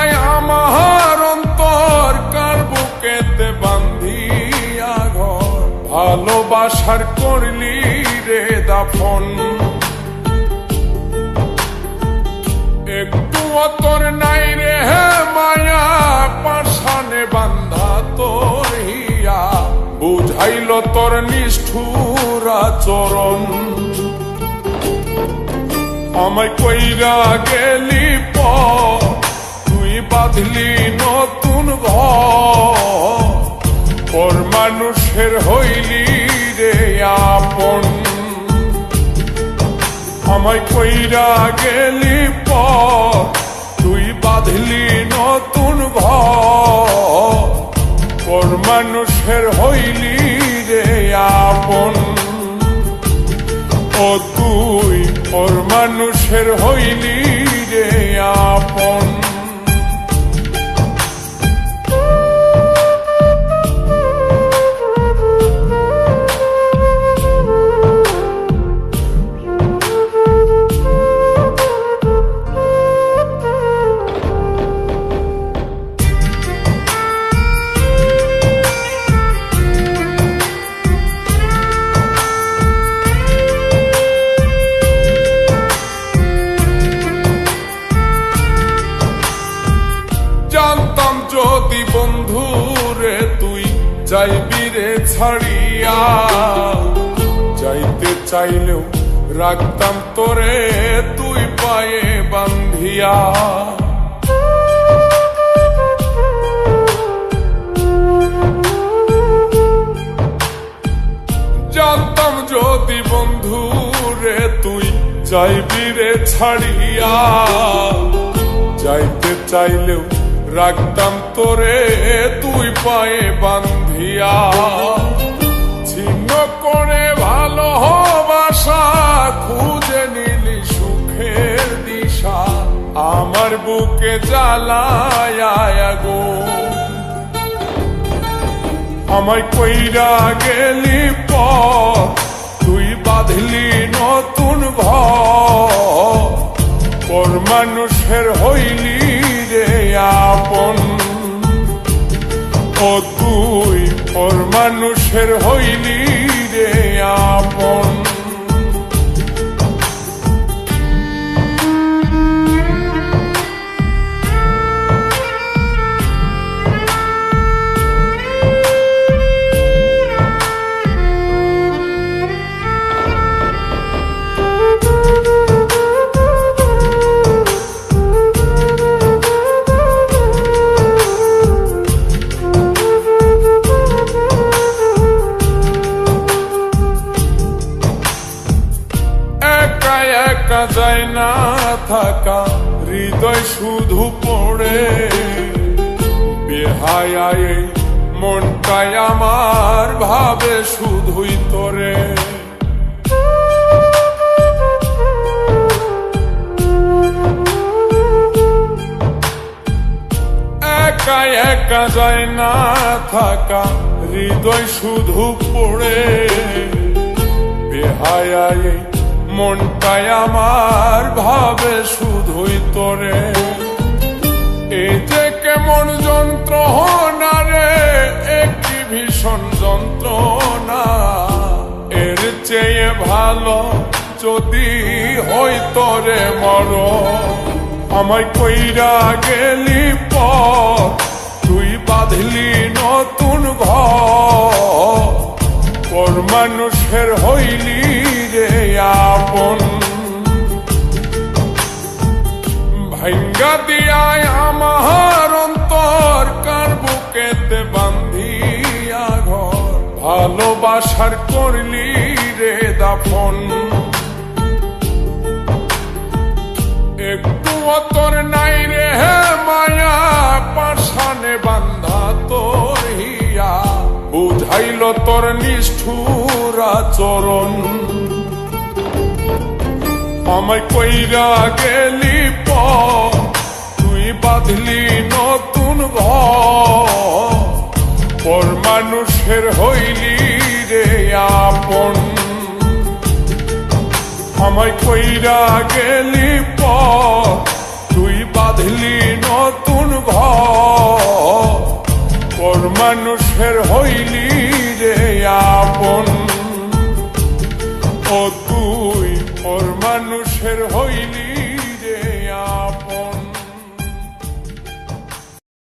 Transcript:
দিয়ায় আমার অন্তর কার বুকেতে বান্ধিয়া ঘর, ভালোবাসার করলি রে দাফন। একটু তোর নাই রে মায়া, পাশানে বান্ধা তোর হিয়া, বুঝাইল তোর নিষ্ঠুর আচরণ। আমায় কইরা গেলি পর, তুই বাঁধলি নতুন ঘর, পর মানুষের হইলি রে আপন। আমায় কইরা গেলি পর, তুই বাঁধলি নতুন ঘর, পর মানুষের হইলি রে আপন। ও তুই পর মানুষের হইলি রে আপন। জানতাম যদি বন্ধু রে তুই যাইবি রে ছাড়িয়া, যাইতে চাইলেও রাখতাম তোরে তুই পায়ে বান্ধিয়া। জানতাম যদি বন্ধু রে তুই যাইবি রে ছাড়িয়া, যাইতে চাইলেও রাখতাম তোরে তুই পায়ে বান্ধিয়া। ছিন্ন করে ভালোবাসা খুঁজে নিলি সুখের দিশা, আমার বুকে জ্বালায় আগুন। আমায় কইরা গেলি পর, তুই বাঁধলি নতুন ঘর, পর মানুষের হইলি রে আপন। ও তুই পর মানুষের হইলি রে আপন। একা যায় না থাকা, হৃদয় শুধু পড়ে, বেহায়ায় মনটাই আমার ভাবে শুধুই তোরে। একা একা যায় না থাকা, হৃদয় শুধু পড়ে, বেহায়ায় মনটাই আমার ভাবে শুধুই তোরে। এই যে কেমন যন্ত্রণা রে, একটি ভীষণ যন্ত্রণা, এর চেয়ে ভালো যদি হইতো রে মরণ। আমায় কইরা গেলি পর, তুই বাঁধলি নতুন ঘর, পর মানুষের হইলি রে আপন। ভাঙ্গা দিয়ায় আমার অন্তর কার বুকেতে বান্ধিয়া ঘর, ভালোবাসার করলি রে দাফন। একটু তোর নাই রে মায়া, পাশানে বান্ধা তোর হিয়া, বুঝাইল তোর নিষ্ঠুর আচরণ। আমায় কইরা গেলি পর, তুই বাঁধলি নতুন ঘর, পর মানুষের হইলি রে আপন। আমায় কইরা গেলি পর, তুই বাঁধলি বাঁধলি নতুন ঘর পর মানুষের হইলি